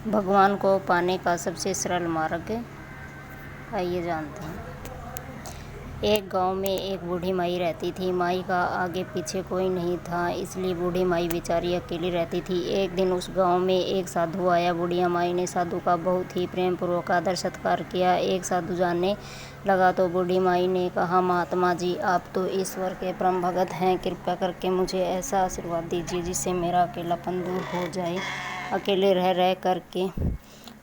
भगवान को पाने का सबसे सरल मार्ग, आइए जानते हैं। एक गांव में एक बूढ़ी माई रहती थी। माई का आगे पीछे कोई नहीं था, इसलिए बूढ़ी माई बेचारी अकेली रहती थी। एक दिन उस गांव में एक साधु आया। बूढ़ी माई ने साधु का बहुत ही प्रेम पूर्वक आदर सत्कार किया। एक साधु जाने लगा तो बूढ़ी माई ने कहा, महात्मा जी, आप तो ईश्वर के परम भगत हैं, कृपया करके मुझे ऐसा आशीर्वाद दीजिए जिससे मेरा अकेलापन दूर हो जाए। अकेले रह रह करके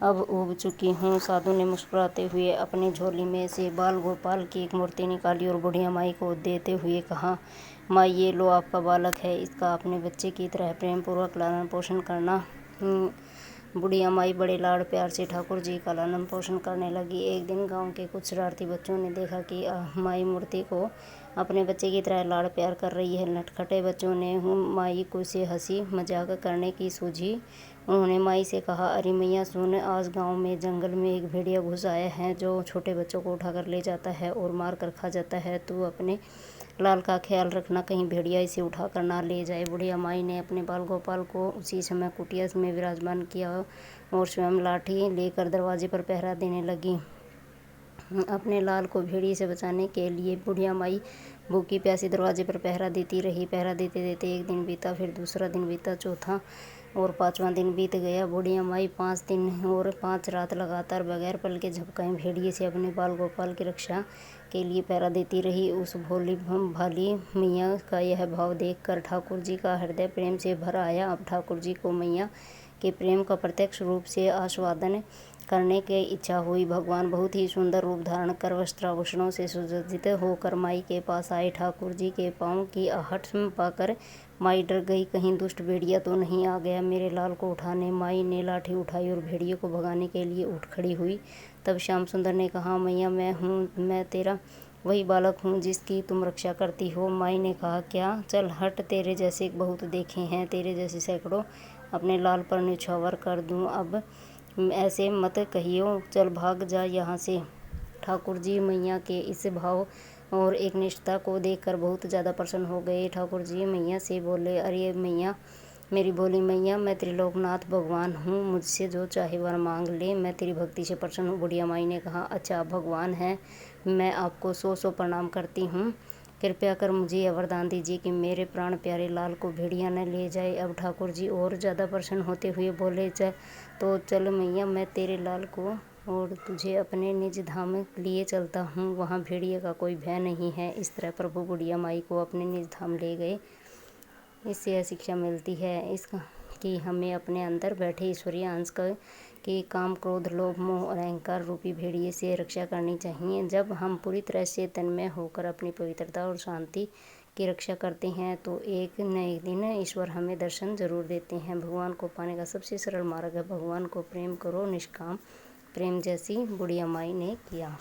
अब ऊब चुकी हूँ। साधु ने मुस्कुराते हुए अपनी झोली में से बाल गोपाल की एक मूर्ति निकाली और बुढ़िया माई को देते हुए कहा, माई, ये लो आपका बालक है, इसका अपने बच्चे की तरह प्रेम पूर्वक लालन पोषण करना। बुढ़िया माई बड़े लाड़ प्यार से ठाकुर जी का लालन पोषण करने लगी। एक दिन गांव के कुछ शरारती बच्चों ने देखा कि माई मूर्ति को अपने बच्चे की तरह लाड़ प्यार कर रही है। नटखटे बच्चों ने माई को से हंसी मजाक करने की सूझी। उन्होंने माई से कहा, अरे मैया सुन, आज गांव में जंगल में एक भेड़िया घुस आया है जो छोटे बच्चों को उठाकर ले जाता है और मार कर खा जाता है। तू अपने लाल का ख्याल रखना, कहीं भेड़िया इसे उठा कर ना ले जाए। बुढ़िया माई ने अपने बाल गोपाल को उसी समय कुटिया में विराजमान किया और स्वयं लाठी लेकर दरवाजे पर पहरा देने लगी। अपने लाल को भेड़िए से बचाने के लिए बुढ़िया माई भूखी प्यासी दरवाजे पर पहरा देती रही। पहरा देते देते एक दिन बीता, फिर दूसरा दिन बीता, चौथा और पांचवा दिन बीत गया। बुढ़िया माई 5 दिन और 5 रात लगातार बगैर पल के झपकाए भेड़िए से अपने बाल गोपाल की रक्षा के लिए पहरा देती रही। उस भोली भाली मैया का यह भाव देखकर ठाकुर जी का हृदय प्रेम से भर आया। अब ठाकुर जी को मैया के प्रेम का प्रत्यक्ष रूप से आस्वादन करने की इच्छा हुई। भगवान बहुत ही सुंदर रूप धारण कर वस्त्राभूषणों से सुसज्जित होकर माई के पास आए। ठाकुर जी के पाँव की आहट पाकर माई डर गई, कहीं दुष्ट भेड़िया तो नहीं आ गया मेरे लाल को उठाने। माई ने लाठी उठाई और भेड़िए को भगाने के लिए उठ खड़ी हुई। तब श्याम सुंदर ने कहा, मैया, मैं तेरा वही बालक हूँ जिसकी तुम रक्षा करती हो। माई ने कहा, क्या? चल हट, तेरे जैसे बहुत देखे हैं, तेरे जैसे सैकड़ों अपने लाल पर न्यौछावर कर दूँ। अब ऐसे मत कहियो, चल भाग जा यहाँ से। ठाकुर जी मैया के इस भाव और एक निष्ठा को देखकर बहुत ज़्यादा प्रसन्न हो गए। ठाकुर जी मैया से बोले, अरे मैया, मेरी भोली मैया, मैं त्रिलोकनाथ भगवान हूँ, मुझसे जो चाहे वर मांग ले, मैं तेरी भक्ति से प्रसन्न हूँ। बुढ़िया माई ने कहा, अच्छा, आप भगवान हैं, मैं आपको 100 प्रणाम करती हूँ। कृपया कर मुझे यह वरदान दीजिए कि मेरे प्राण प्यारे लाल को भेड़िया न ले जाए। अब ठाकुर जी और ज़्यादा प्रसन्न होते हुए बोले, तो चल मैया, मैं तेरे लाल को और तुझे अपने निज धाम लिए चलता हूँ, वहाँ भेड़िए का कोई भय नहीं है। इस तरह प्रभु बुढ़िया माई को अपने निज धाम ले गए। इससे यह शिक्षा मिलती है कि हमें अपने अंदर बैठे ईश्वरीय अंश की काम, क्रोध, लोभ, मोह और अहंकार रूपी भेड़िए से रक्षा करनी चाहिए। जब हम पूरी तरह से तन्मय होकर अपनी पवित्रता और शांति की रक्षा करते हैं तो एक न एक दिन ईश्वर हमें दर्शन जरूर देते हैं। भगवान को पाने का सबसे सरल मार्ग है भगवान को प्रेम करो, निष्काम प्रेम, जैसी बुढ़िया माई ने किया।